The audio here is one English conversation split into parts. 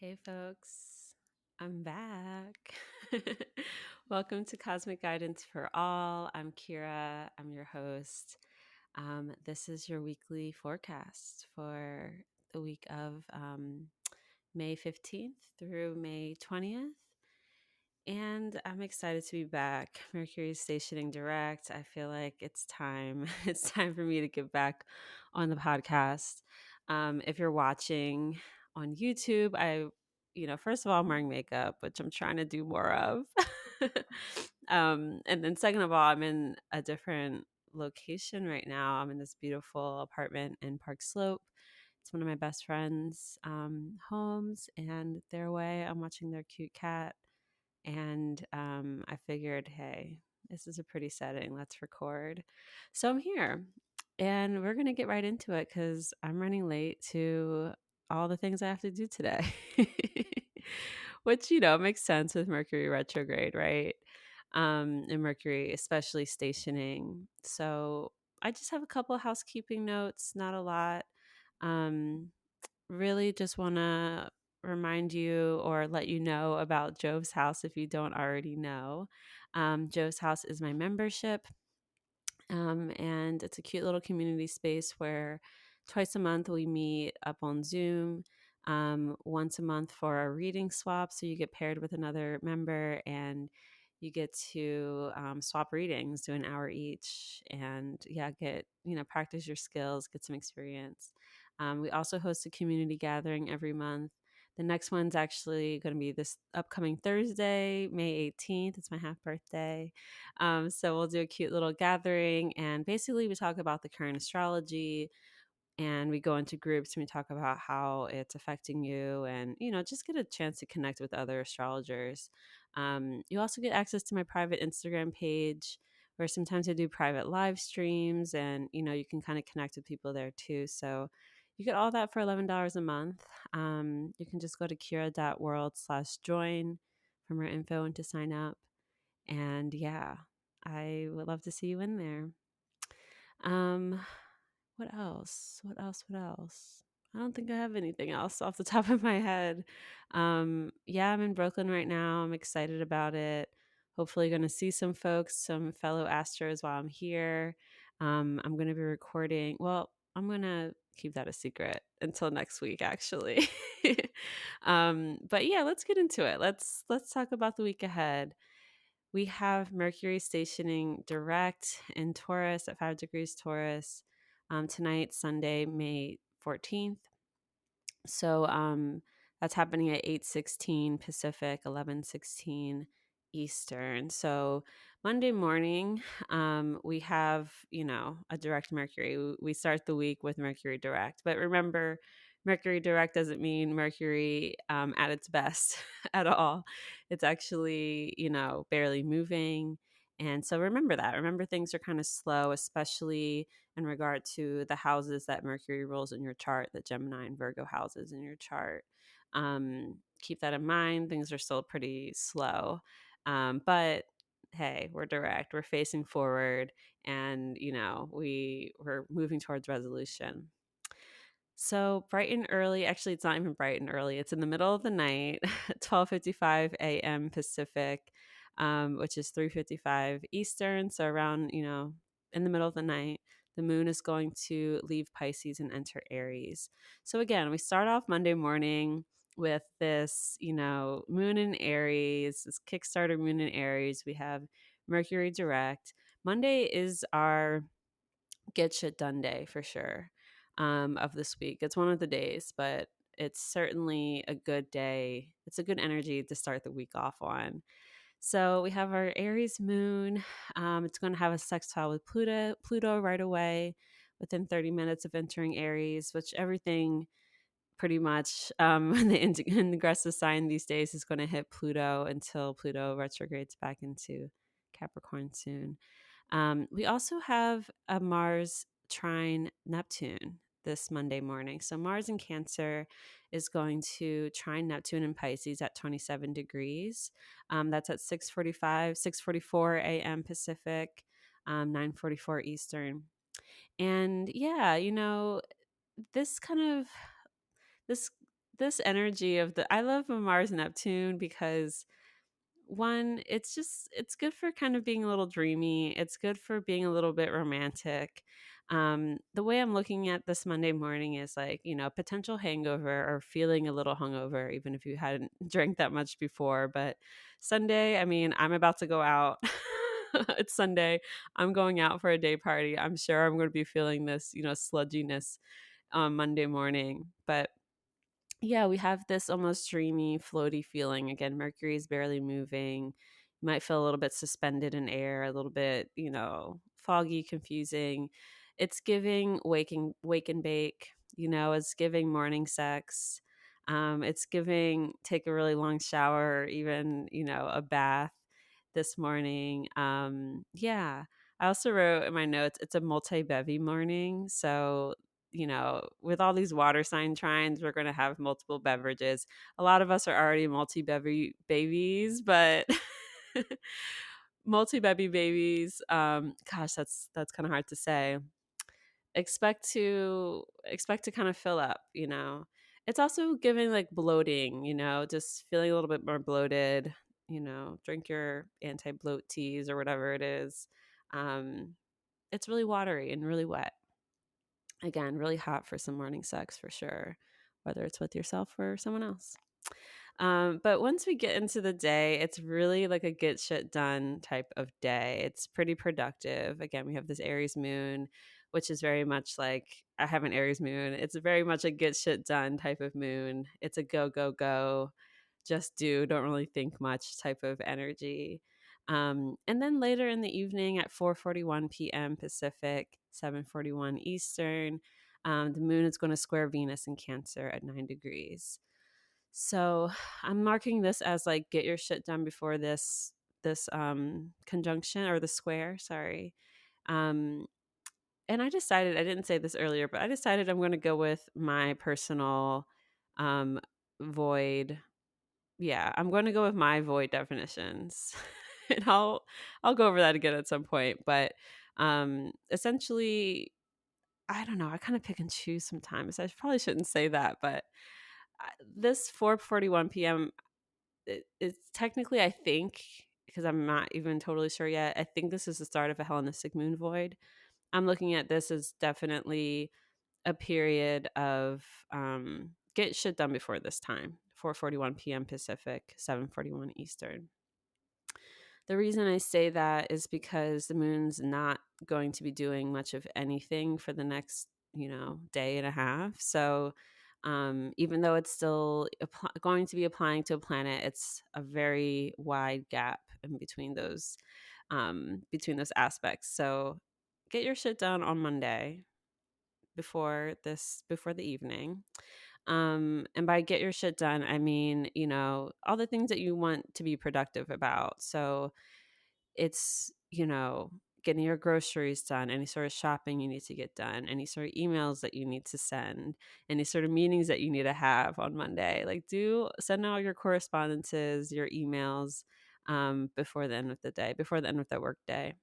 Hey folks, I'm back. Welcome to Cosmic Guidance for All. I'm Kirah, I'm your host. This is your weekly forecast for the week of May 15th through May 20th. And I'm excited to be back. Mercury is stationing direct. I feel like it's time. It's time for me to get back on the podcast. If you're watching on YouTube, first of all, I'm wearing makeup, which I'm trying to do more of. And then second of all, I'm in a different location right now. I'm in this beautiful apartment in Park Slope. It's one of my best friends' homes, and they're away. I'm watching their cute cat. And I figured, hey, this is a pretty setting. Let's record. So I'm here and we're going to get right into it because I'm running late to all the things I have to do today, which, makes sense with Mercury retrograde, right? And Mercury, especially stationing. So I just have a couple of housekeeping notes, not a lot. Um, Really just want to remind you or let you know about Jove's House if you don't already know. Jove's House is my membership, and it's a cute little community space where twice a month we meet up on Zoom. Once a month for a reading swap, so you get paired with another member and you get to swap readings, do an hour each, and get practice your skills, get some experience. We also host a community gathering every month. The next one's actually going to be this upcoming Thursday, May 18th. It's my half birthday. So we'll do a cute little gathering, and basically we talk about the current astrology, and we go into groups and we talk about how it's affecting you, and just get a chance to connect with other astrologers. You also get access to my private Instagram page, where sometimes I do private live streams, and you can kind of connect with people there too. So you get all that for $11 a month. You can just go to kira.world/join for more info and to sign up. And I would love to see you in there. Um, what else? What else? What else? I don't think I have anything else off the top of my head. I'm in Brooklyn right now. I'm excited about it. Hopefully going to see some folks, some fellow Astros while I'm here. I'm going to be recording. Well, I'm going to keep that a secret until next week, actually. But let's get into it. Let's talk about the week ahead. We have Mercury stationing direct in Taurus at 5 degrees Taurus tonight, Sunday, May 14th. So that's happening at 8:16 Pacific, 11:16 Eastern. So Monday morning, we have, a direct Mercury. We start the week with Mercury direct. But remember, Mercury direct doesn't mean Mercury at its best at all. It's actually, barely moving. And so remember that. Remember things are kind of slow, especially in regard to the houses that Mercury rules in your chart, the Gemini and Virgo houses in your chart. Keep that in mind. Things are still pretty slow. But hey, we're direct, we're facing forward, and we're moving towards resolution. So bright and early, actually it's not even bright and early, it's in the middle of the night, 12:55 a.m. Pacific, which is 3:55 Eastern. So around, in the middle of the night, the moon is going to leave Pisces and enter Aries. So again, we start off Monday morning with this, moon in Aries, this Kickstarter moon in Aries. We have Mercury direct. Monday is our get shit done day for sure, of this week. It's one of the days, but it's certainly a good day. It's a good energy to start the week off on. So we have our Aries moon. It's going to have a sextile with Pluto right away within 30 minutes of entering Aries, which everything pretty much in the ingressive sign these days is going to hit Pluto until Pluto retrogrades back into Capricorn soon. We also have a Mars trine Neptune this Monday morning. So Mars in Cancer is going to trine Neptune in Pisces at 27 degrees. That's at 6:44 a.m. Pacific, 9:44 Eastern. And this kind of this this energy of I love Mars Neptune because one, it's good for kind of being a little dreamy. It's good for being a little bit romantic. The way I'm looking at this Monday morning is like, potential hangover or feeling a little hungover, even if you hadn't drank that much before. But Sunday, I mean, I'm about to go out. It's Sunday. I'm going out for a day party. I'm sure I'm going to be feeling this, sludginess on Monday morning. But yeah, we have this almost dreamy, floaty feeling. Again, Mercury is barely moving. You might feel a little bit suspended in air, a little bit, foggy, confusing. It's giving wake and bake, it's giving morning sex. It's giving take a really long shower, or even, a bath this morning. Yeah. I also wrote in my notes, it's a multi-bevy morning. So with all these water sign trines, we're going to have multiple beverages. A lot of us are already multi-bevy babies, but multi-bevy babies, gosh, that's kind of hard to say. Expect to kind of fill up, It's also giving like bloating, just feeling a little bit more bloated, drink your anti-bloat teas or whatever it is. Um, it's really watery and really wet. Again, really hot for some morning sex for sure, whether it's with yourself or someone else. But once we get into the day, it's really like a get shit done type of day. It's pretty productive. Again, we have this Aries moon, which is very much like I have an Aries moon. It's very much a get shit done type of moon. It's a go, go, go, just do, don't really think much type of energy. And then later in the evening at 4:41 p.m. Pacific, 7:41 Eastern, the moon is going to square Venus in Cancer at 9 degrees. So I'm marking this as like get your shit done before this conjunction or the square, sorry. Um and I didn't say this earlier, but I decided I'm going to go with my personal um void. Yeah, I'm going to go with my void definitions. And I'll go over that again at some point, but essentially I don't know, I kind of pick and choose sometimes. I probably shouldn't say that, but this 4:41 p.m. It's technically, I think, because I'm not even totally sure yet, I think this is the start of a Hellenistic moon void. I'm looking at this as definitely a period of get shit done before this time, 4:41 p.m. Pacific, 7:41 Eastern. The reason I say that is because the moon's not going to be doing much of anything for the next, day and a half. So, even though it's still going to be applying to a planet, it's a very wide gap in between those aspects. So, get your shit done on Monday before the evening. And by get your shit done, I mean, all the things that you want to be productive about. So it's, getting your groceries done, any sort of shopping you need to get done, any sort of emails that you need to send, any sort of meetings that you need to have on Monday. Like send all your correspondences, your emails before the end of the day, before the end of the work day.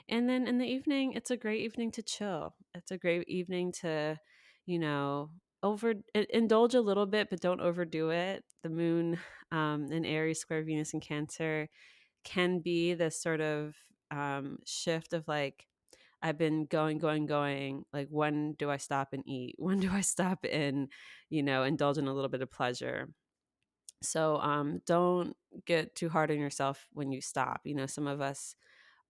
And then in the evening, it's a great evening to chill. It's a great evening to, you know, indulge a little bit, but don't overdo it. The moon in Aries square Venus in Cancer can be this sort of shift of like, I've been going, going, going. Like, when do I stop and eat? When do I stop and, indulge in a little bit of pleasure? So don't get too hard on yourself when you stop. Some of us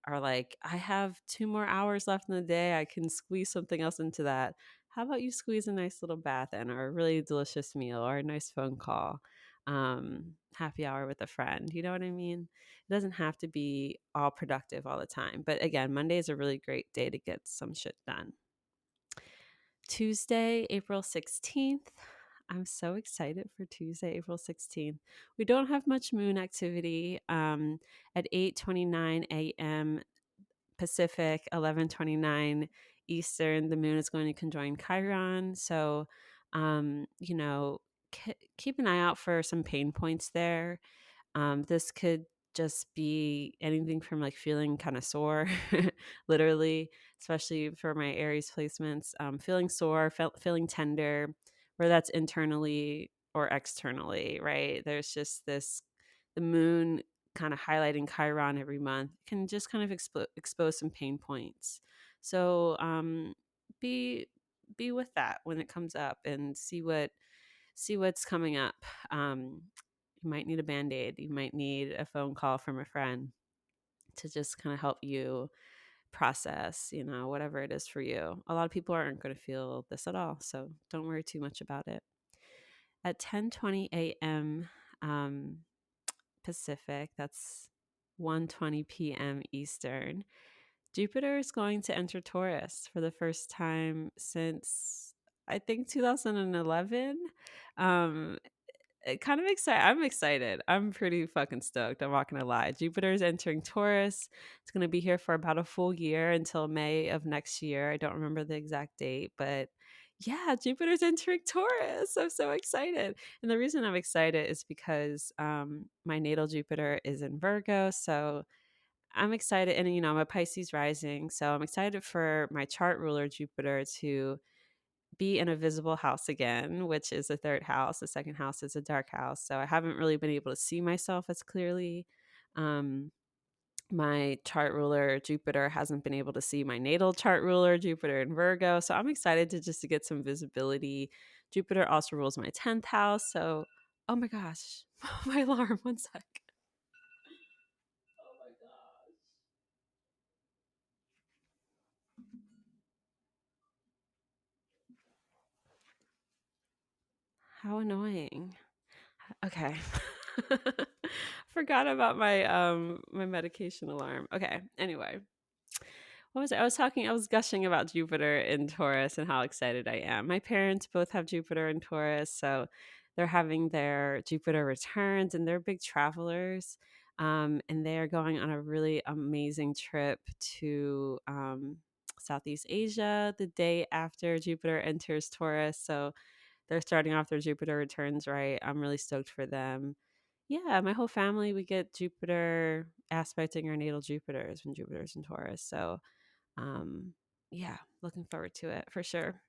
are like, I have 2 more hours left in the day. I can squeeze something else into that. How about you squeeze a nice little bath in, or a really delicious meal, or a nice phone call, happy hour with a friend? You know what I mean? It doesn't have to be all productive all the time. But again, Monday is a really great day to get some shit done. Tuesday, April 16th. I'm so excited for Tuesday, April 16th. We don't have much moon activity. At 8:29 a.m. Pacific, 11:29 Eastern, the moon is going to conjoin Chiron. So, keep an eye out for some pain points there. This could just be anything from like feeling kind of sore, literally, especially for my Aries placements, feeling sore, feeling tender, where that's internally, or externally, right? There's just this, the moon kind of highlighting Chiron every month can just kind of expose some pain points. So be be with that when it comes up and see what's coming up. You might need a band-aid. You might need a phone call from a friend to just kind of help you process, whatever it is for you. A lot of people aren't going to feel this at all, so don't worry too much about it. At 10:20 a.m. Um, Pacific, that's 1:20 p.m. Eastern, Jupiter is going to enter Taurus for the first time since I think 2011. Um, kind of excited. I'm excited. I'm pretty fucking stoked. I'm not gonna lie. Jupiter is entering Taurus. It's gonna be here for about a full year until May of next year. I don't remember the exact date, but yeah, Jupiter's entering Taurus. I'm so excited. And the reason I'm excited is because my natal Jupiter is in Virgo, so I'm excited. And I'm a Pisces rising, so I'm excited for my chart ruler Jupiter to be in a visible house again, which is the third house. The second house is a dark house. So I haven't really been able to see myself as clearly. Um, my chart ruler Jupiter hasn't been able to see my natal chart ruler Jupiter in Virgo. So I'm excited to get some visibility. Jupiter also rules my 10th house. So, oh my gosh, my alarm, one sec. Oh my gosh. How annoying. Okay. Forgot about my medication alarm. Okay. Anyway, what was it? I was gushing about Jupiter in Taurus and how excited I am. My parents both have Jupiter in Taurus, so they're having their Jupiter returns and they're big travelers. And they are going on a really amazing trip to Southeast Asia the day after Jupiter enters Taurus. So they're starting off their Jupiter returns right. I'm really stoked for them. Yeah, my whole family, we get Jupiter aspecting our natal Jupiters when Jupiter's in Taurus. So, um, yeah, looking forward to it for sure.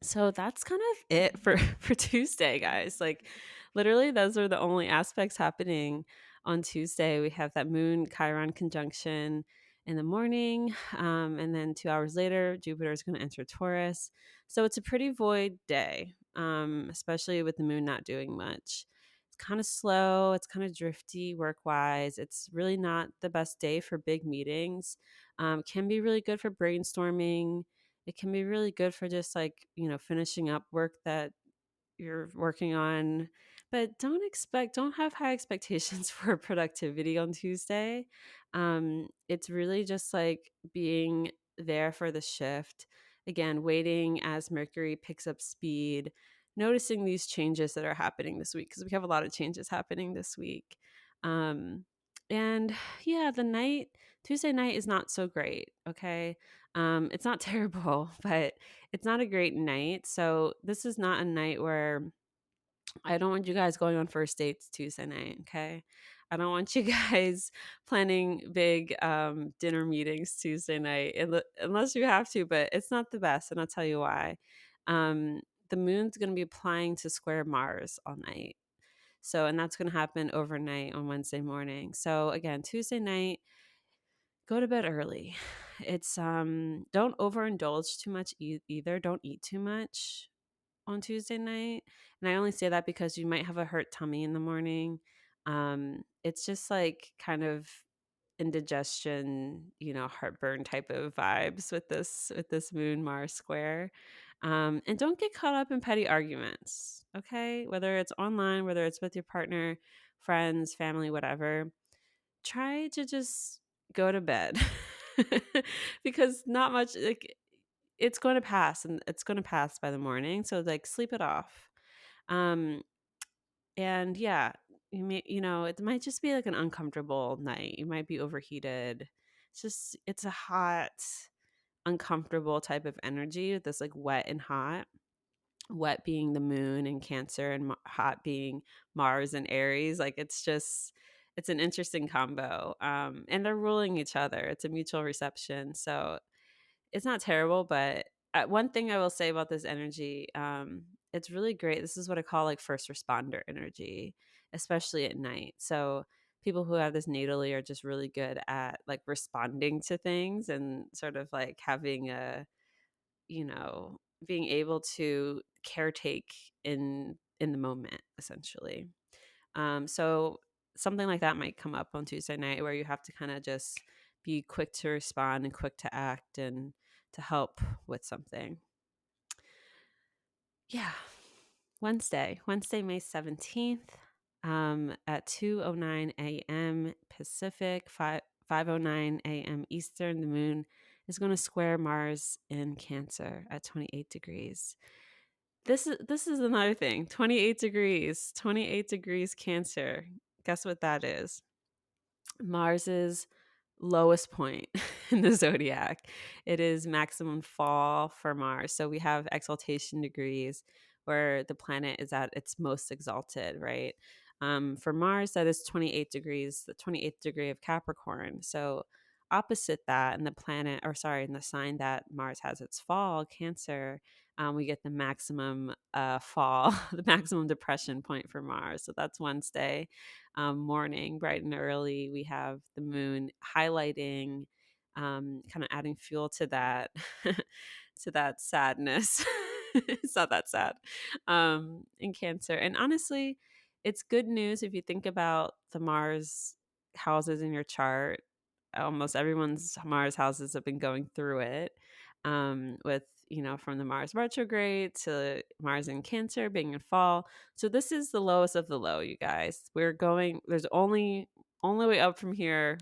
So that's kind of it for for Tuesday, guys. Like literally those are the only aspects happening on Tuesday. We have that moon Chiron conjunction in the morning, and then 2 hours later Jupiter is going to enter Taurus. So it's a pretty void day, especially with the moon not doing much. It's kind of slow, it's kind of drifty work wise. It's really not the best day for big meetings. Can be really good for brainstorming. It can be really good for just like, finishing up work that you're working on. But don't have high expectations for productivity on Tuesday. It's really just like being there for the shift. Again, waiting as Mercury picks up speed, noticing these changes that are happening this week, because we have a lot of changes happening this week. Um, and yeah, Tuesday night is not so great. Okay. It's not terrible, but it's not a great night. So this is not a night where I don't want you guys going on first dates Tuesday night. Okay. I don't want you guys planning big dinner meetings Tuesday night unless you have to, but it's not the best. And I'll tell you why. Um, the moon's going to be applying to square Mars all night. So, and that's going to happen overnight on Wednesday morning. So, again, Tuesday night, go to bed early. It's don't overindulge too much either. Don't eat too much on Tuesday night. And I only say that because you might have a hurt tummy in the morning. It's just like kind of indigestion, heartburn type of vibes with this moon Mars square. And don't get caught up in petty arguments, okay? Whether it's online, whether it's with your partner, friends, family, whatever, try to just go to bed. Because not much, like, it's going to pass, and it's going to pass by the morning, so like sleep it off. um and yeah, it might just be like an uncomfortable night. You might be overheated. It's a hot, uncomfortable type of energy with this like wet and hot. Wet being the moon in Cancer, and hot being Mars and Aries. Like it's an interesting combo. And they're ruling each other. It's a mutual reception. So it's not terrible, but one thing I will say about this energy, it's really great. This is what I call like first responder energy, especially at night. So people who have this natally are just really good at like responding to things and sort of like having a, you know, being able to caretake in the moment, essentially. So something like that might come up on Tuesday night where you have to kind of just be quick to respond and quick to act and to help with something. Yeah. Wednesday, May 17th, at 2:09 a.m. Pacific, 5:09 a.m. Eastern. The moon is going to square Mars in Cancer at 28 degrees. This is another thing. 28 degrees Cancer. Guess what that is? Mars's lowest point in the zodiac. It is maximum fall for Mars. So we have exaltation degrees where the planet is at its most exalted, right? For Mars, that is 28 degrees, the 28th degree of Capricorn. So opposite that, in the planet, or sorry, in the sign that Mars has its fall, Cancer, we get the maximum fall, the maximum depression point for Mars. So that's Wednesday morning, bright and early. We have the moon highlighting, kind of adding fuel to that, to that sadness. It's not that sad in Cancer. And honestly, it's good news if you think about the Mars houses in your chart. Almost everyone's Mars houses have been going through it, with, from the Mars retrograde to Mars in Cancer being in fall. So this is the lowest of the low, you guys. There's only way up from here.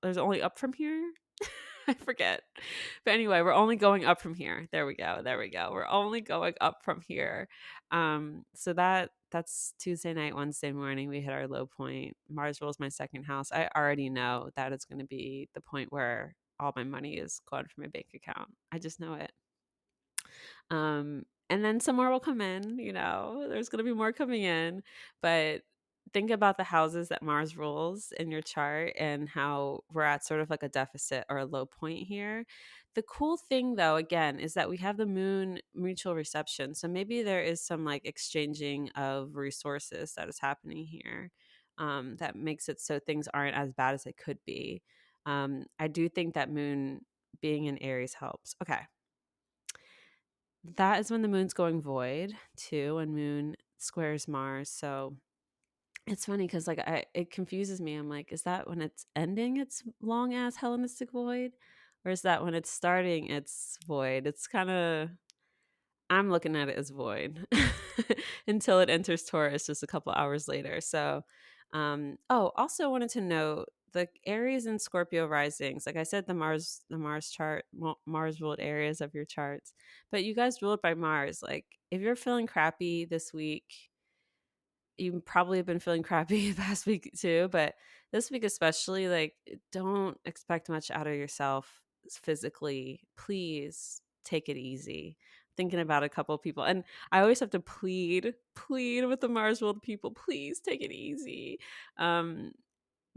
There's only up from here. I forget. But anyway, we're only going up from here. There we go. There we go. We're only going up from here. So that's Tuesday night, Wednesday morning. We hit our low point. Mars rules my second house. I already know that it's going to be the point where all my money is gone from my bank account. I just know it. And then some more will come in, there's going to be more coming in, but think about the houses that Mars rules in your chart and how we're at sort of like a deficit or a low point here. The cool thing though, again, is that we have the moon mutual reception. So maybe there is some like exchanging of resources that is happening here, that makes it so things aren't as bad as they could be. I do think that moon being in Aries helps. Okay. That is when the moon's going void too, when moon squares Mars. So it's funny because it confuses me. I'm like, is that when it's ending its long ass Hellenistic void, or is that when it's starting its void? It's kind of, I'm looking at it as void until it enters Taurus just a couple hours later. So, also wanted to note the Aries and Scorpio risings. Like I said, the Mars chart, Mars ruled areas of your charts, but you guys ruled by Mars. Like if you're feeling crappy this week, you probably have been feeling crappy the past week too, but this week especially, like don't expect much out of yourself physically. Please take it easy. Thinking about a couple of people, and I always have to plead with the Mars world people, please take it easy.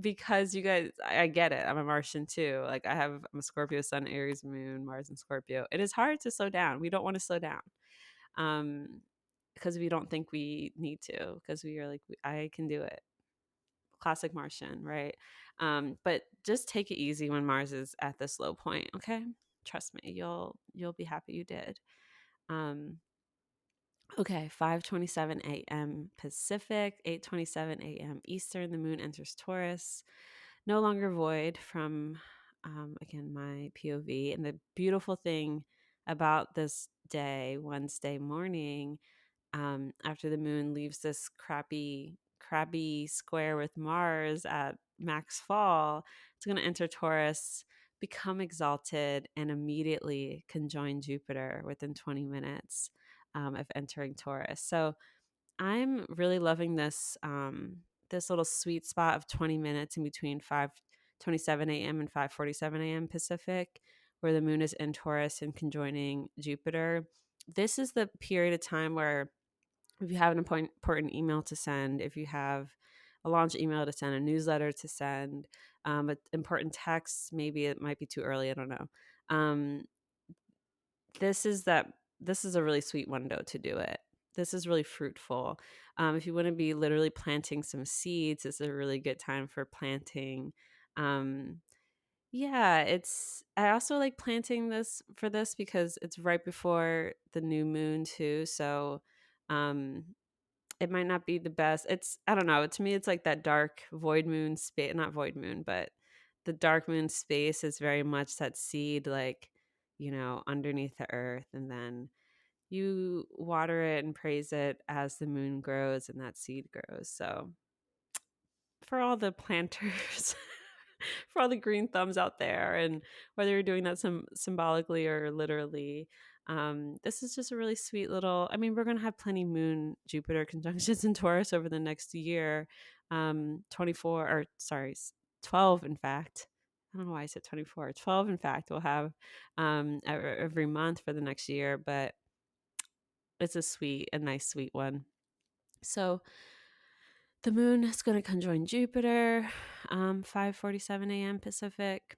Because you guys, I get it. I'm a Martian too. Like I'm a Scorpio sun, Aries moon, Mars and Scorpio. It is hard to slow down. We don't want to slow down. Because we don't think we need to, because we are like, I can do it. Classic Martian, right? But just take it easy when Mars is at this low point, okay? Trust me, you'll be happy you did. Okay, 5:27 a.m. Pacific, 8:27 a.m. Eastern. The moon enters Taurus, no longer void from, again, my POV. And the beautiful thing about this day, Wednesday morning, after the moon leaves this crabby square with Mars at max fall, it's going to enter Taurus, become exalted, and immediately conjoin Jupiter within 20 minutes of entering Taurus. So I'm really loving this little sweet spot of 20 minutes in between 5:27 a.m. and 5:47 a.m. Pacific, where the moon is in Taurus and conjoining Jupiter. This is the period of time where if you have an important email to send, if you have a launch email to send, a newsletter to send, an important text, maybe it might be too early, I don't know. Um, this is a really sweet window to do it. this is really fruitful. If you want to be literally planting some seeds, it's a really good time for planting. Um, yeah, I also like planting this because it's right before the new moon too. So, um, it might not be the best. I don't know. To me, it's like that dark void moon space, not void moon, but the dark moon space is very much that seed, like, underneath the earth. And then you water it and praise it as the moon grows and that seed grows. So, for all the planters, for all the green thumbs out there, and whether you're doing that symbolically or literally, this is just a really sweet little. I mean, we're going to have plenty moon Jupiter conjunctions in Taurus over the next year. 24, or sorry, 12, in fact. I don't know why I said 24. 12, in fact, we'll have every month for the next year, but it's a nice, sweet one. So the moon is going to conjoin Jupiter, 5:47 a.m. Pacific.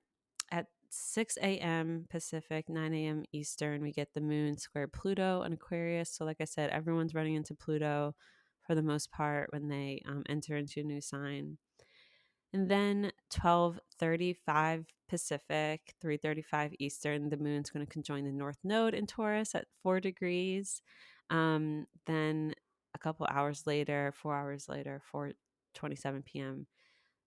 At 6 a.m. Pacific, 9 a.m. Eastern, we get the moon square Pluto and Aquarius. So like I said, everyone's running into Pluto for the most part when they enter into a new sign. And then 12:35 Pacific, 3:35 Eastern, the moon's going to conjoin the North Node in Taurus at 4 degrees. Then a couple hours later, 4 hours later, 4:27 p.m.,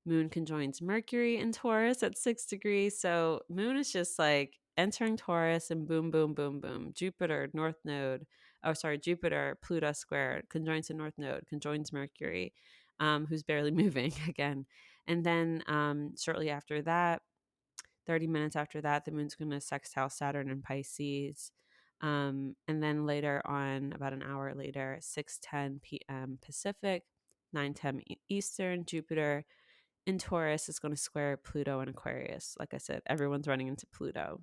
moon conjoins Mercury in Taurus at 6 degrees. So moon is just like entering Taurus and boom, boom, boom, boom. Jupiter, North Node. Oh, sorry, Jupiter, Pluto square conjoins the North Node, conjoins Mercury, who's barely moving again. And then shortly after that, 30 minutes after that, the moon's going to sextile Saturn in Pisces. And then later on, about an hour later, 6:10 p.m. Pacific, 9:10 Eastern, Jupiter in Taurus is going to square Pluto and Aquarius. Like I said, everyone's running into Pluto.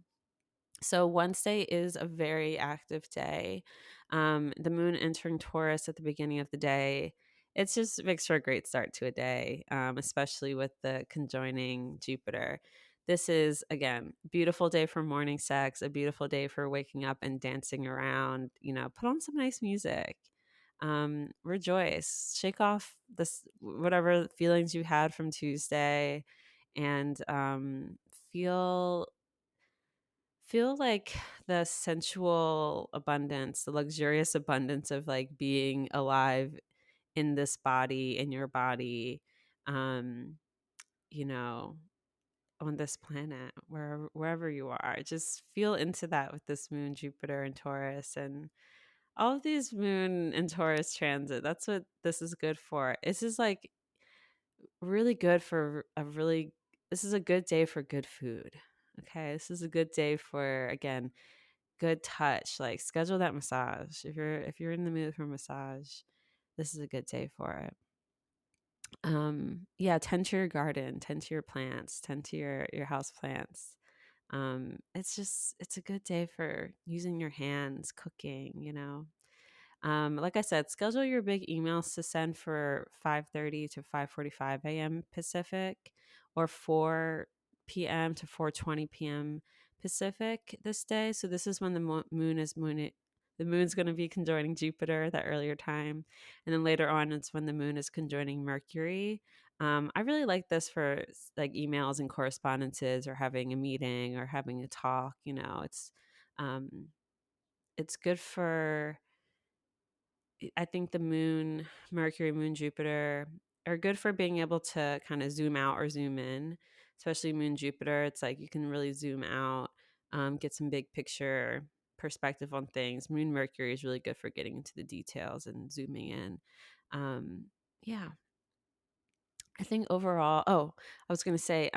So Wednesday is a very active day. The moon entering Taurus at the beginning of the day. It just makes for a great start to a day, especially with the conjoining Jupiter. This is, again, beautiful day for morning sex, a beautiful day for waking up and dancing around. Put on some nice music. Rejoice, shake off this whatever feelings you had from Tuesday, and feel like the sensual abundance, the luxurious abundance of like being alive in this body, in your body, um, you know, on this planet, wherever you are. Just feel into that with this moon, Jupiter, and Taurus, and all of these moon and Taurus transit. That's what this is good for. This is like really good for this is a good day for good food. Okay. This is a good day for, again, good touch. Like, schedule that massage. If you're in the mood for massage, this is a good day for it. Yeah, tend to your garden, tend to your plants, tend to your house plants. It's a good day for using your hands, cooking. Like I said, schedule your big emails to send for 5:30 to 5:45 a.m. Pacific, or 4 p.m. to 4:20 p.m. Pacific this day. So this is when the moon's going to be conjoining Jupiter that earlier time, and then later on it's when the moon is conjoining Mercury. I really like this for like emails and correspondences, or having a meeting, or having a talk. Um, it's good for. I think the moon, Mercury, moon, Jupiter are good for being able to kind of zoom out or zoom in, especially moon, Jupiter. It's like you can really zoom out, get some big picture perspective on things. Moon, Mercury is really good for getting into the details and zooming in. Yeah. I think overall, I was going to say,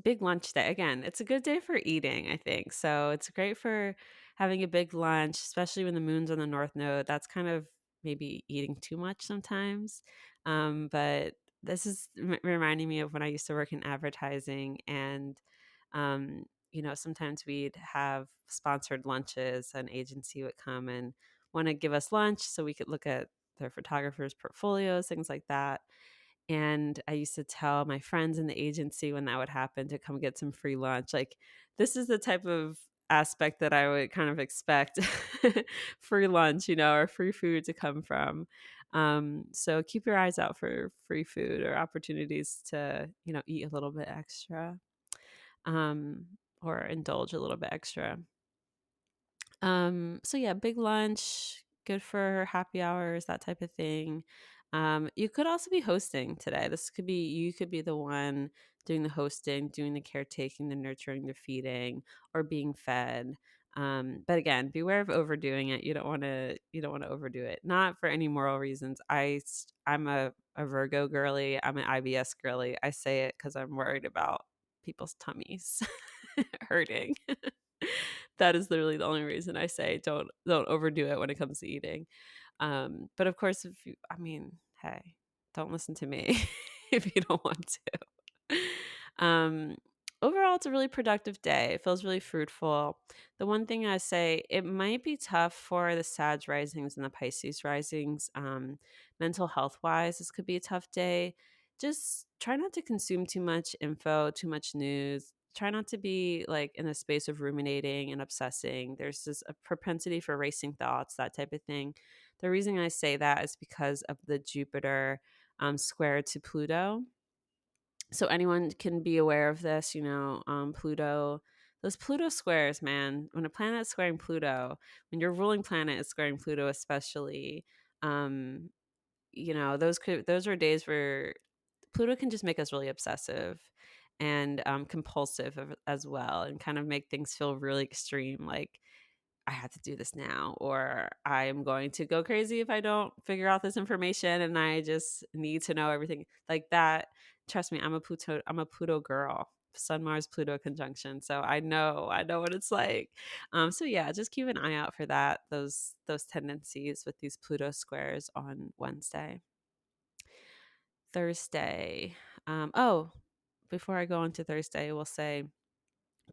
big lunch day. Again, it's a good day for eating, I think. So it's great for having a big lunch, especially when the moon's on the North Node. That's kind of maybe eating too much sometimes. But this is reminding me of when I used to work in advertising, and, sometimes we'd have sponsored lunches. An agency would come and want to give us lunch so we could look at their photographers' portfolios, things like that. And I used to tell my friends in the agency when that would happen to come get some free lunch. Like, this is the type of aspect that I would kind of expect free lunch, or free food to come from. So keep your eyes out for free food or opportunities to, eat a little bit extra, um, or indulge a little bit extra. So yeah, big lunch, good for happy hours, that type of thing. You could also be hosting today. You could be the one doing the hosting, doing the caretaking, the nurturing, the feeding, or being fed. But again, beware of overdoing it. You don't want to overdo it. Not for any moral reasons. I'm a Virgo girly. I'm an IBS girly. I say it because I'm worried about people's tummies hurting. That is literally the only reason I say don't overdo it when it comes to eating. But of course, hey, don't listen to me if you don't want to. Um, Overall, it's a really productive day. It feels really fruitful. The one thing I say, it might be tough for the Sag risings and the Pisces risings. Mental health wise, this could be a tough day. Just try not to consume too much info, too much news. Try not to be like in a space of ruminating and obsessing. There's just a propensity for racing thoughts, that type of thing. The reason I say that is because of the Jupiter square to Pluto. So anyone can be aware of this, Pluto, those Pluto squares, man. When a planet is squaring Pluto, when your ruling planet is squaring Pluto, especially, um, those are days where Pluto can just make us really obsessive and compulsive as well, and kind of make things feel really extreme. Like, I have to do this now, or I am going to go crazy if I don't figure out this information, and I just need to know everything like that. Trust me, I'm a Pluto girl. Sun Mars Pluto conjunction, so I know what it's like. So yeah, just keep an eye out for those tendencies with these Pluto squares on Wednesday. Thursday. Oh, before I go on to Thursday, we'll say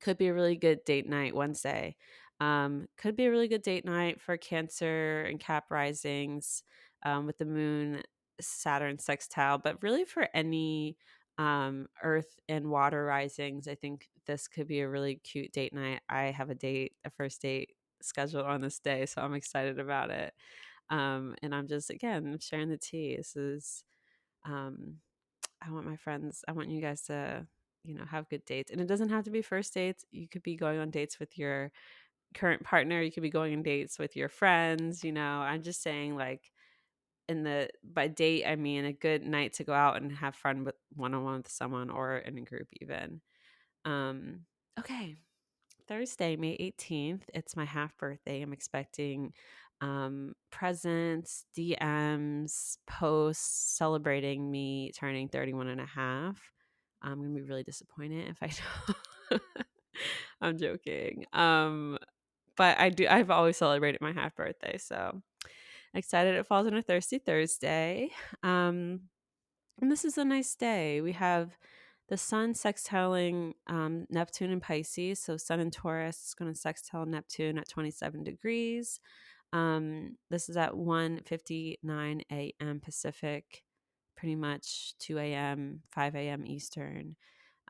could be a really good date night Wednesday. Could be a really good date night for Cancer and Cap risings, with the moon Saturn sextile, but really for any earth and water risings, I think this could be a really cute date night. I have a first date scheduled on this day, so I'm excited about it. And I'm just, again, sharing the tea. This is um, I want you guys to, have good dates. And it doesn't have to be first dates. You could be going on dates with your current partner. You could be going on dates with your friends. I'm just saying, like, by date, I mean a good night to go out and have fun with one on one with someone, or in a group even. Um, okay. Thursday, May 18th. It's my half birthday. I'm expecting presents, DMs, posts celebrating me turning 31 and a half. I'm going to be really disappointed if I don't. I'm joking. But I've always celebrated my half birthday. So excited it falls on a thirsty Thursday. Um, and this is a nice day. We have the sun sextiling Neptune and Pisces. So sun in Taurus is going to sextile Neptune at 27 degrees. This is at 1:59 a.m. Pacific, pretty much 2 a.m., 5 a.m. Eastern.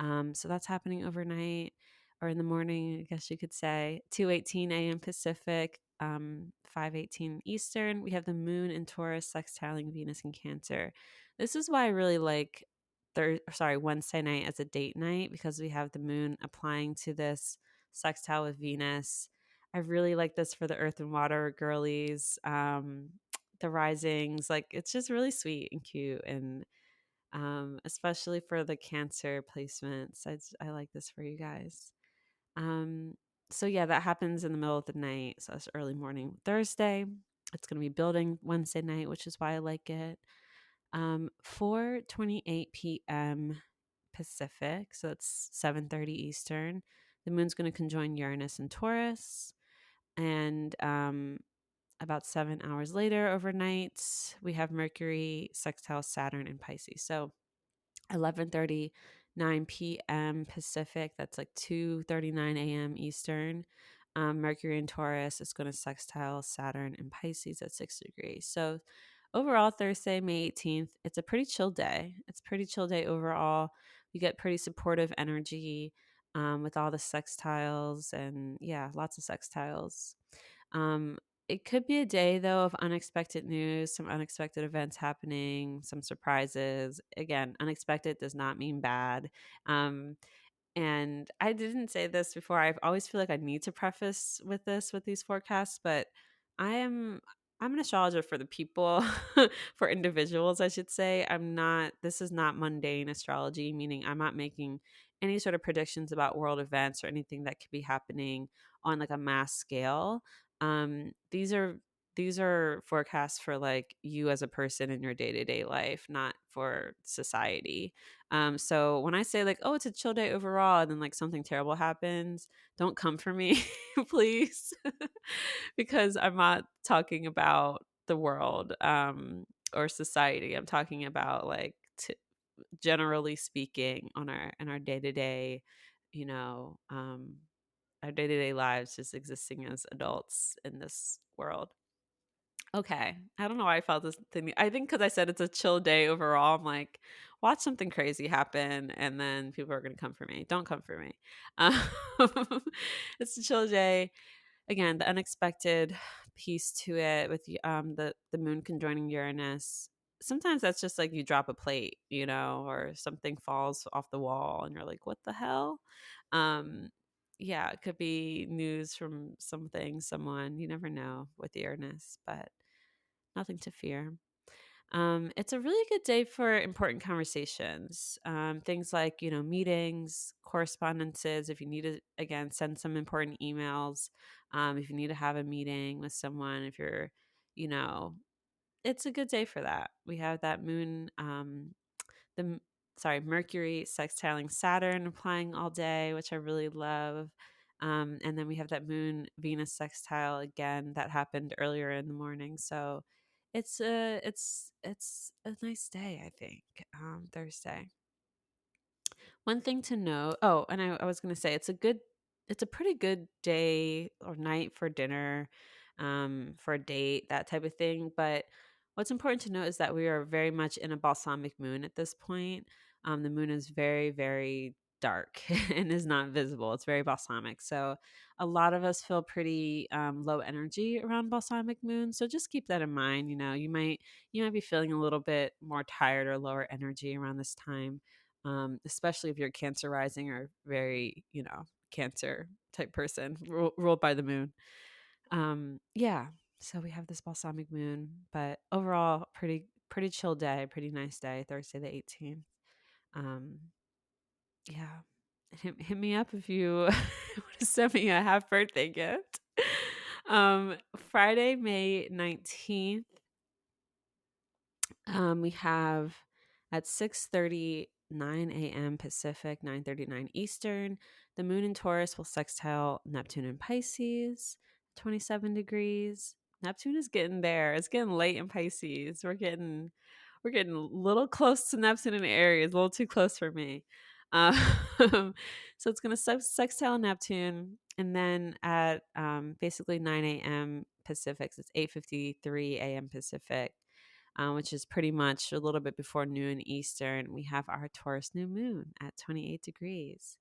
So that's happening overnight or in the morning, I guess you could say. 2:18 a.m. Pacific, 5:18 Eastern. We have the moon in Taurus sextiling Venus in Cancer. This is why I really like Wednesday night as a date night, because we have the moon applying to this sextile with Venus. I really like this for the earth and water girlies. The risings, like, it's just really sweet and cute, and especially for the Cancer placements. I like this for you guys. Um, so yeah, that happens in the middle of the night. So it's early morning Thursday. It's going to be building Wednesday night, which is why I like it. 4:28 p.m. Pacific, so it's 7:30 Eastern. The moon's going to conjoin Uranus and Taurus, and about 7 hours later, overnight, we have Mercury sextile Saturn in Pisces. So 11:39 p.m. Pacific. That's like 2:39 a.m. Eastern. Mercury in Taurus is going to sextile Saturn in Pisces at 6 degrees. So overall, Thursday, May 18th, it's a pretty chill day. It's a pretty chill day overall. We get pretty supportive energy. with all the sextiles, and yeah, lots of sextiles. Um, it could be a day though of unexpected news, some unexpected events happening, some surprises. Again, unexpected does not mean bad. Um, and I didn't say this before. I always feel like I need to preface with this with these forecasts, but I am I'm an astrologer for the people, for individuals, I should say. I'm not This is not mundane astrology, meaning I'm not making any sort of predictions about world events or anything that could be happening on like a mass scale. These are forecasts for like you as a person in your day-to-day life, not for society. So when I say like, oh, it's a chill day overall, and then like something terrible happens, don't come for me, please, because I'm not talking about the world or society. I'm talking about like generally speaking on our in our day to day, you know, our day to day lives, just existing as adults in this world. Okay. I don't know why I felt this thing. I think because I said it's a chill day overall. I'm like, watch something crazy happen, and then people are going to come for me. Don't come for me. Um, it's a chill day. Again, the unexpected piece to it with the moon conjoining Uranus. Sometimes that's just like you drop a plate, or something falls off the wall, and you're like, what the hell? Um, yeah, it could be news from something, someone. You never know with Uranus, but nothing to fear. It's a really good day for important conversations. Things like, meetings, correspondences. If you need to, again, send some important emails. If you need to have a meeting with someone, if you're, you know, it's a good day for that. We have that moon, the m- sorry, Mercury sextiling Saturn applying all day, which I really love. And then we have that moon Venus sextile again that happened earlier in the morning. So it's a nice day, I think. Thursday. One thing to know. Oh, and I was going to say it's a pretty good day or night for dinner, for a date, that type of thing. But what's important to note is that we are very much in a balsamic moon at this point. The moon is very, very dark and is not visible. It's very balsamic. So a lot of us feel pretty low energy around balsamic moon. So just keep that in mind. You might be feeling a little bit more tired or lower energy around this time, especially if you're Cancer rising or very, Cancer type person ruled by the moon. Yeah. So we have this balsamic moon, but overall, pretty chill day, pretty nice day, Thursday the 18th. Um, yeah. Hit me up if you want to send me a half birthday gift. Friday, May 19th. We have at 6:39 a.m. Pacific, 9:39 Eastern. The moon in Taurus will sextile Neptune in Pisces, 27 degrees. Neptune is getting there. It's getting late in Pisces. We're getting a little close to Neptune in Aries, a little too close for me. Um, so it's going to sextile Neptune, and then at basically 9 a.m. Pacific, so it's 8:53 a.m. Pacific, which is pretty much a little bit before noon Eastern. We have our Taurus New Moon at 28 degrees.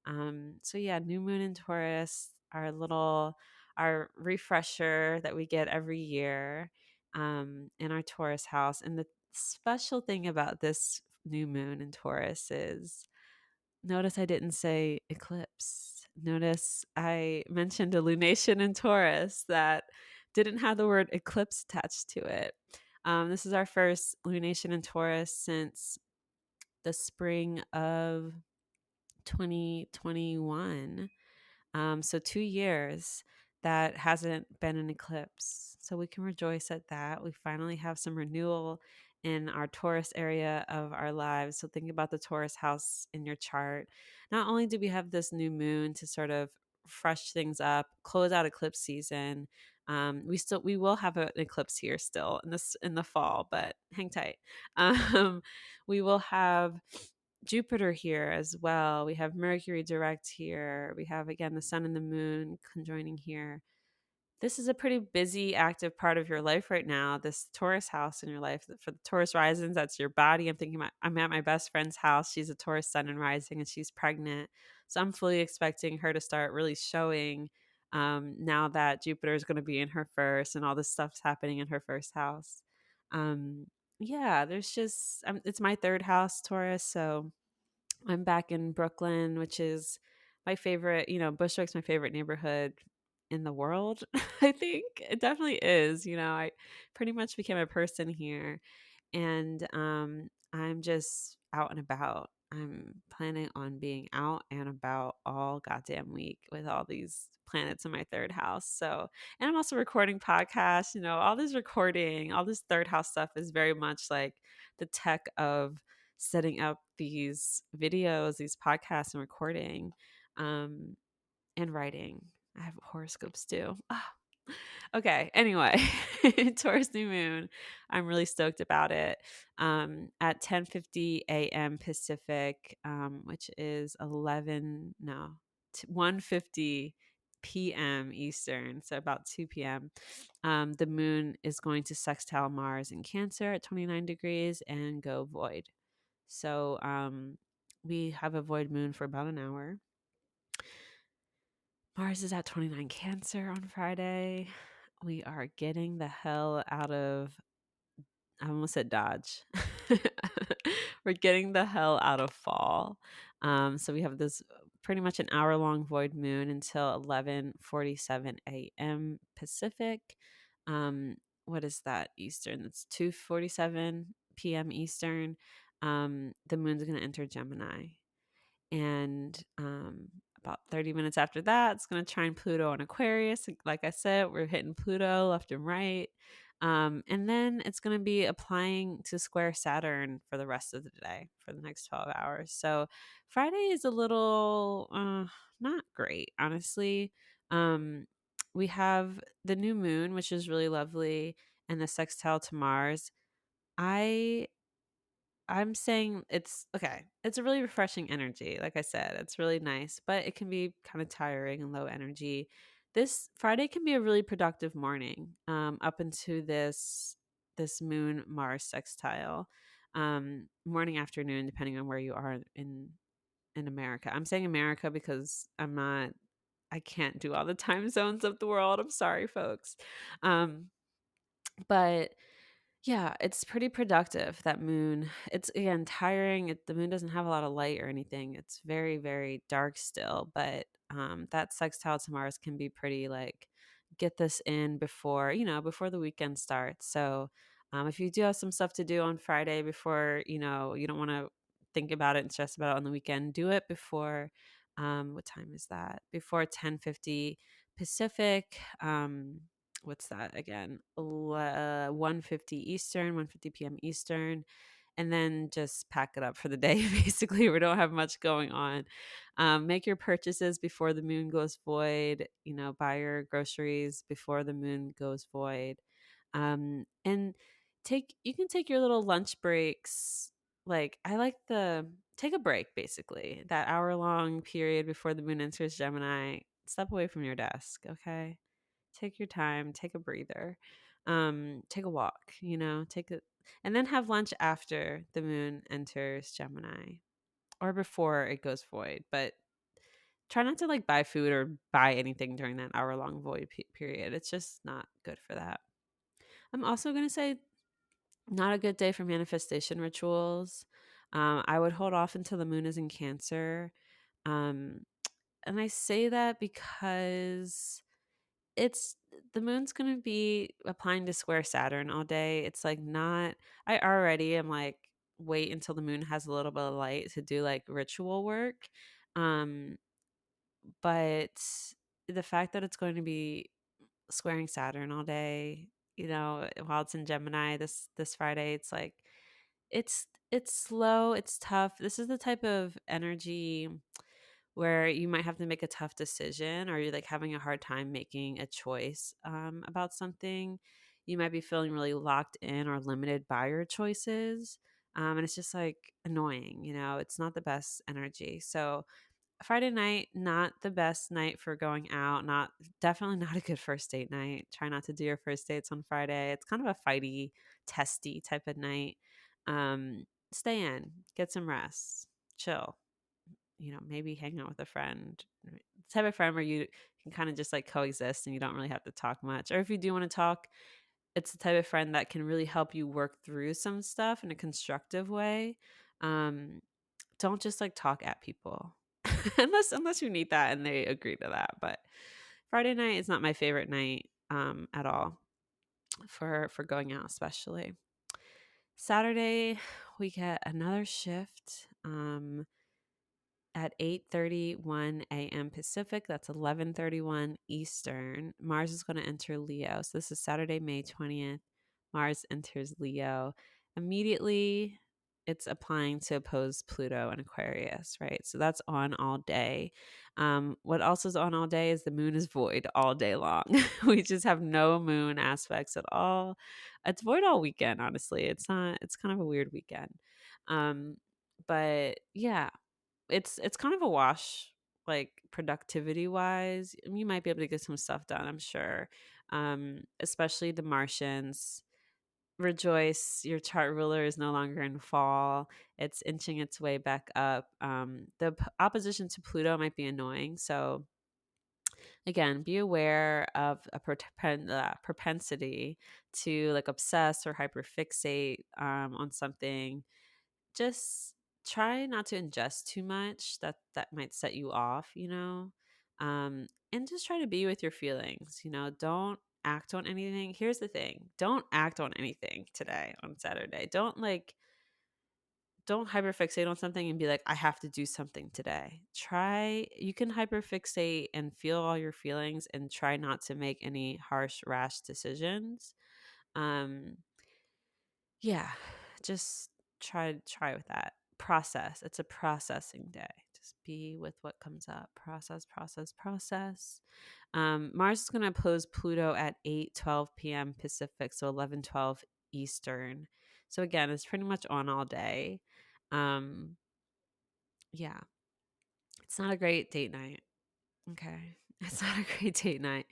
So yeah, New Moon in Taurus, our refresher that we get every year, in our Taurus house. And the special thing about this new moon in Taurus is, notice I didn't say eclipse. Notice I mentioned a lunation in Taurus that didn't have the word eclipse attached to it. This is our first lunation in Taurus since the spring of 2021. So 2 years that hasn't been an eclipse. So we can rejoice at that. We finally have some renewal in our Taurus area of our lives. So think about the Taurus house in your chart. Not only do we have this new moon to sort of fresh things up, close out eclipse season. We will have an eclipse here still in the fall, but hang tight. Um, we will have Jupiter here as well. We have Mercury direct here. We have, again, the sun and the moon conjoining here. This is a pretty busy, active part of your life right now. This Taurus house in your life. For the Taurus risings, that's your body. I'm at my best friend's house. She's a Taurus sun and rising, and she's pregnant. So I'm fully expecting her to start really showing now that Jupiter is going to be in her first and all this stuff's happening in her first house. Um, yeah, there's just, it's my third house, Taurus. So I'm back in Brooklyn, which is my favorite, Bushwick's my favorite neighborhood in the world. I think it definitely is. I pretty much became a person here, and I'm just out and about. I'm planning on being out and about all goddamn week with all these planets in my third house. So, and I'm also recording podcasts, all this recording, all this third house stuff is very much like the tech of setting up these videos, these podcasts and recording, um, and writing. I have horoscopes too. Ah. Okay. Anyway, Taurus New Moon. I'm really stoked about it. At 10:50 a.m. Pacific, which is 1:50 p.m. Eastern, so about 2 p.m. The moon is going to sextile Mars in Cancer at 29 degrees and go void. So we have a void moon for about an hour. Mars is at 29 Cancer on Friday. We are getting the hell out of, I almost said Dodge. We're getting the hell out of fall. So we have this pretty much an hour long void moon until 11:47 a.m. Pacific. What is that Eastern? It's 2:47 p.m. Eastern. The moon's going to enter Gemini. And about 30 minutes after that, it's going to trine Pluto on Aquarius. Like I said, we're hitting Pluto left and right. And then it's going to be applying to square Saturn for the rest of the day for the next 12 hours. So Friday is a little not great, honestly. We have the new moon, which is really lovely, and the sextile to Mars. I I'm saying it's okay. It's a really refreshing energy. Like I said, it's really nice, but it can be kind of tiring and low energy. This Friday can be a really productive morning, up into this moon Mars sextile, morning afternoon, depending on where you are in America. I'm saying America because I can't do all the time zones of the world. I'm sorry, folks. But yeah, it's pretty productive, that moon. It's, again, tiring. The moon doesn't have a lot of light or anything. It's very, very dark still, but that sextile to Mars can be pretty like, get this in before, before the weekend starts. So if you do have some stuff to do on Friday before, you don't want to think about it and stress about it on the weekend, do it before, what time is that? Before 10:50 Pacific. What's that again? 1:50 Eastern, 1:50 p.m. Eastern, and then just pack it up for the day. Basically, we don't have much going on. Make your purchases before the moon goes void. Buy your groceries before the moon goes void. And you can take your little lunch breaks. Like, I like the take a break, basically that hour long period before the moon enters Gemini. Step away from your desk, okay? Take your time, take a breather, take a walk, and then have lunch after the moon enters Gemini or before it goes void. But try not to like buy food or buy anything during that hour long void period. It's just not good for that. I'm also going to say not a good day for manifestation rituals. I would hold off until the moon is in Cancer. Um, and I say that because it's the moon's gonna be applying to square Saturn all day. It's like not I already am like wait until the moon has a little bit of light to do like ritual work. Um, but the fact that it's going to be squaring Saturn all day, while it's in Gemini this Friday, it's like it's slow, it's tough. This is the type of energy where you might have to make a tough decision or you're like having a hard time making a choice about something. You might be feeling really locked in or limited by your choices. And it's just like annoying, it's not the best energy. So Friday night, not the best night for going out. Definitely not a good first date night. Try not to do your first dates on Friday. It's kind of a fighty, testy type of night. Stay in, get some rest, chill, maybe hang out with a friend, the type of friend where you can kind of just like coexist and you don't really have to talk much. Or if you do want to talk, it's the type of friend that can really help you work through some stuff in a constructive way. Um, don't just like talk at people unless you need that and they agree to that. But Friday night is not my favorite night at all for going out, especially. Saturday, we get another shift at 8:31 a.m. Pacific. That's 11:31 Eastern. Mars is going to enter Leo. So this is Saturday, May 20th. Mars enters Leo. Immediately, it's applying to oppose Pluto and Aquarius, right? So that's on all day. What else is on all day is the moon is void all day long. We just have no moon aspects at all. It's void all weekend, honestly. It's kind of a weird weekend. But yeah, it's kind of a wash, like productivity wise. You might be able to get some stuff done, I'm sure. Especially the Martians. Rejoice, your chart ruler is no longer in fall. It's inching its way back up. The opposition to Pluto might be annoying, so again, be aware of a propensity to like obsess or hyperfixate on something. Just try not to ingest too much that might set you off, and just try to be with your feelings. Don't act on anything. Here's the thing: don't act on anything today on Saturday. Don't hyperfixate on something and be like, I have to do something today. You can hyperfixate and feel all your feelings and try not to make any harsh, rash decisions. Um, yeah, just try with that. Process. It's a processing day. Just be with what comes up. Process. Mars is going to oppose Pluto at 8:12 p.m. Pacific, so 11:12 Eastern. So again, it's pretty much on all day. Um, yeah, it's not a great date night. Okay. It's not a great date night.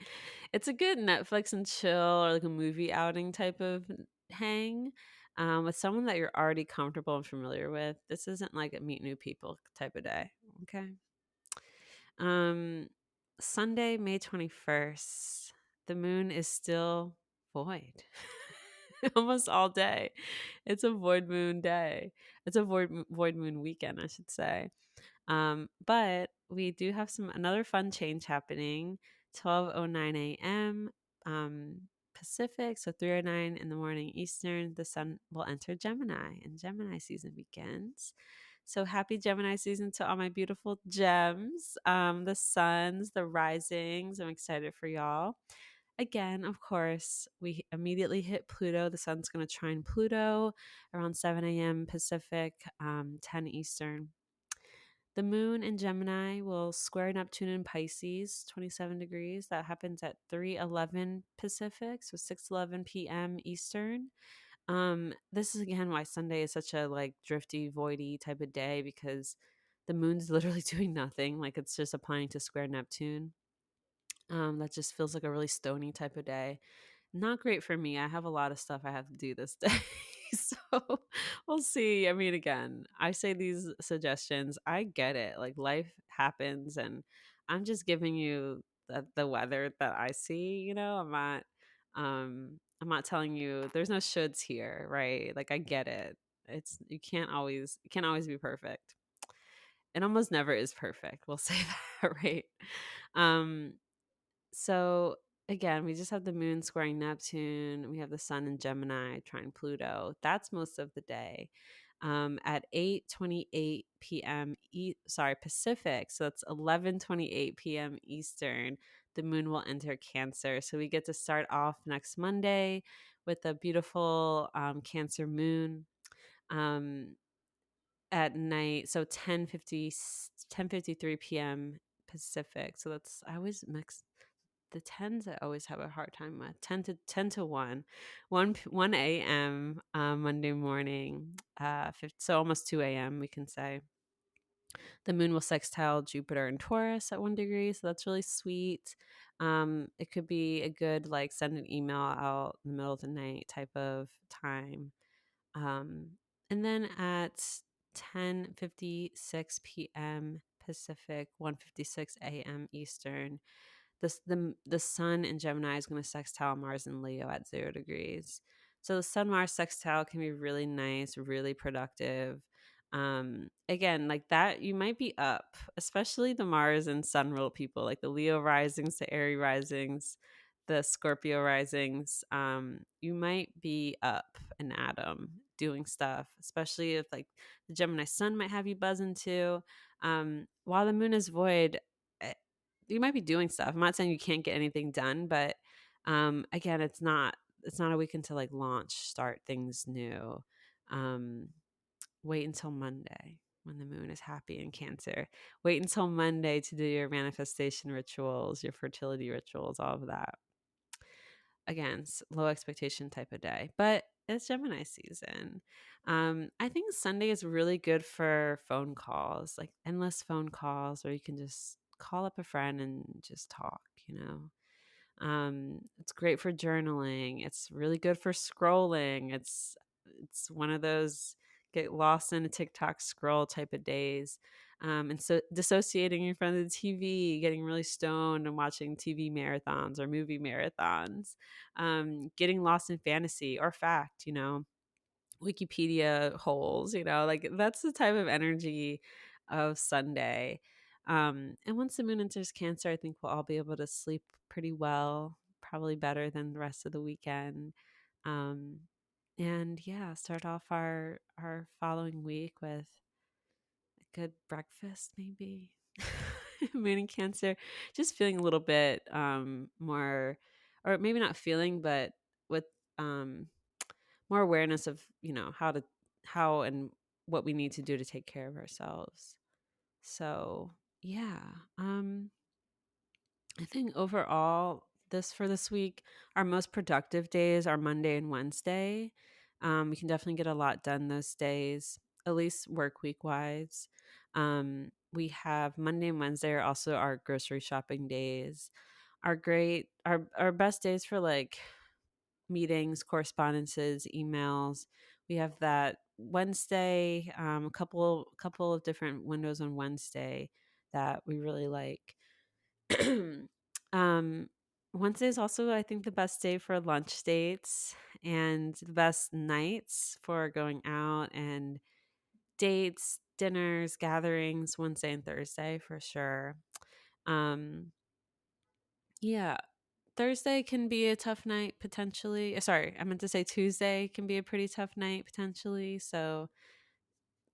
It's a good Netflix and chill or like a movie outing type of hang with someone that you're already comfortable and familiar with. This isn't like a meet new people type of day. Okay. Um, Sunday, May 21st, the moon is still void almost all day. It's a void moon day. It's a void moon weekend, I should say. But we do have another fun change happening. 12:09 a.m. Pacific, so 3:09 in the morning Eastern. The sun will enter Gemini, and Gemini season begins. So happy Gemini season to all my beautiful gems, the suns, the risings. I'm excited for y'all. Again, of course, we immediately hit Pluto. The sun's going to trine Pluto around 7 a.m. Pacific, 10 Eastern. The moon in Gemini will square Neptune in Pisces, 27 degrees. That happens at 3:11 Pacific, so 6:11 p.m. Eastern. This is again why Sunday is such a like drifty, voidy type of day, because the moon's literally doing nothing. Like it's just applying to square Neptune. That just feels like a really stony type of day. Not great for me. I have a lot of stuff I have to do this day. So we'll see. I mean, again, I say these suggestions. I get it. Like life happens and I'm just giving you the weather that I see, I'm not telling you there's no shoulds here, right? Like I get it. You can't always be perfect. It almost never is perfect. We'll say that, right? Um so again, we just have the moon squaring Neptune. We have the sun in Gemini trine Pluto. That's most of the day. At 8:28 p.m. Pacific. So that's 11:28 p.m. Eastern. The moon will enter Cancer. So we get to start off next Monday with a beautiful Cancer moon. At night, so 10:53 p.m. Pacific. So that's I always mix the tens. I always have a hard time with 10 to 1 a.m. Monday morning, so almost 2 a.m. we can say. The moon will sextile Jupiter and Taurus at 1 degree, so that's really sweet. It could be a good like send an email out in the middle of the night type of time. And then at 10:56 p.m. Pacific, 1:56 a.m. Eastern. The sun in Gemini is going to sextile Mars and Leo at 0 degrees. So the Sun Mars sextile can be really nice, really productive. Again, like that, you might be up, especially the Mars and Sun ruled people, like the Leo risings, the Aries risings, the Scorpio risings. You might be up an atom doing stuff, especially if like the Gemini Sun might have you buzzing too. While the Moon is void, eh, you might be doing stuff. I'm not saying you can't get anything done, but again, it's not a weekend to like launch, start things new. Um, Wait until Monday when the moon is happy in Cancer. Wait until Monday to do your manifestation rituals, your fertility rituals, all of that. Again, low expectation type of day, but it's Gemini season. I think Sunday is really good for phone calls, like endless phone calls, where you can just call up a friend and just talk, you know. It's great for journaling. It's really good for scrolling. It's one of those get lost in a TikTok scroll type of days. And so dissociating in front of the TV, getting really stoned and watching TV marathons or movie marathons, getting lost in fantasy or fact, you know, Wikipedia holes, you know, like that's the type of energy of Sunday. And once the moon enters Cancer, I think we'll all be able to sleep pretty well, probably better than the rest of the weekend. Um, and yeah, start off our following week with a good breakfast, maybe. Moon in Cancer, just feeling a little bit more, or maybe not feeling, but with um more awareness of, you know, how and what we need to do to take care of ourselves. So yeah, I think overall this week, our most productive days are Monday and Wednesday. We can definitely get a lot done those days, at least work week wise. We have Monday and Wednesday are also our grocery shopping days. Our best days for like meetings, correspondences, emails. We have that Wednesday, a couple of different windows on Wednesday that we really like. um, Wednesday is also, I think, the best day for lunch dates and the best nights for going out and dates, dinners, gatherings. Wednesday and Thursday for sure. Um, yeah, Thursday can be a tough night potentially. Sorry, I meant to say Tuesday can be a pretty tough night potentially. So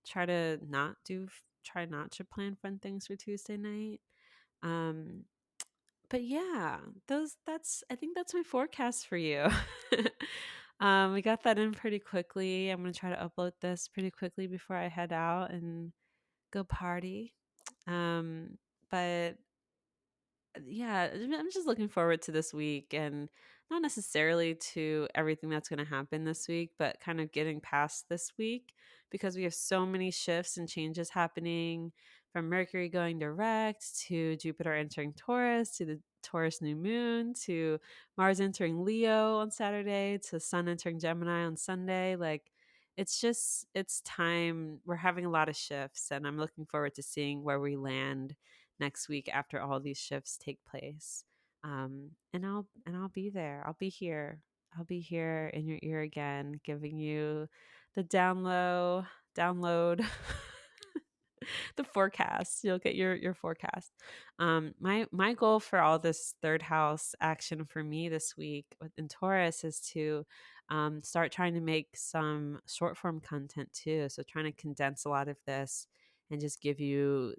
try to not do, try not to plan fun things for Tuesday night. Um, but yeah, I think that's my forecast for you. We got that in pretty quickly. I'm gonna try to upload this pretty quickly before I head out and go party. Um, but yeah, I'm just looking forward to this week and not necessarily to everything that's going to happen this week, but kind of getting past this week because we have so many shifts and changes happening from Mercury going direct to Jupiter entering Taurus to the Taurus New Moon to Mars entering Leo on Saturday to Sun entering Gemini on Sunday. Like it's time. We're having a lot of shifts and I'm looking forward to seeing where we land next week after all these shifts take place. And I'll be there. I'll be here. I'll be here in your ear again, giving you the download the forecast. You'll get your forecast. My goal for all this third house action for me this week in Taurus is to start trying to make some short form content too. So trying to condense a lot of this and just give you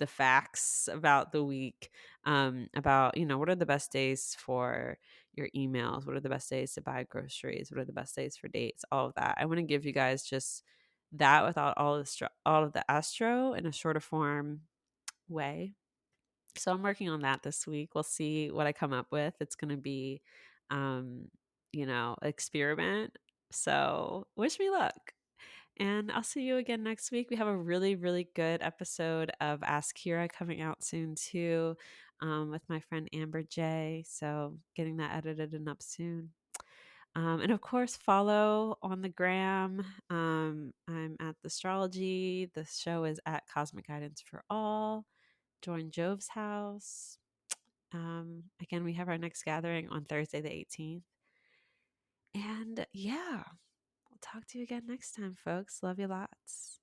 the facts about the week, about, you know, what are the best days for your emails, what are the best days to buy groceries, what are the best days for dates, all of that. I want to give you guys just that without all of the astro in a shorter form way. So I'm working on that this week. We'll see what I come up with. It's going to be, um, experiment. So wish me luck. And I'll see you again next week. We have a really, really good episode of Ask Kirah coming out soon too, with my friend Amber J. So getting that edited and up soon. And of course, follow on the gram. I'm at the Astrology. The show is at Cosmic Guidance for All. join Jove's house. Again, we have our next gathering on Thursday, the 18th. And yeah, I'll talk to you again next time, folks. Love you lots.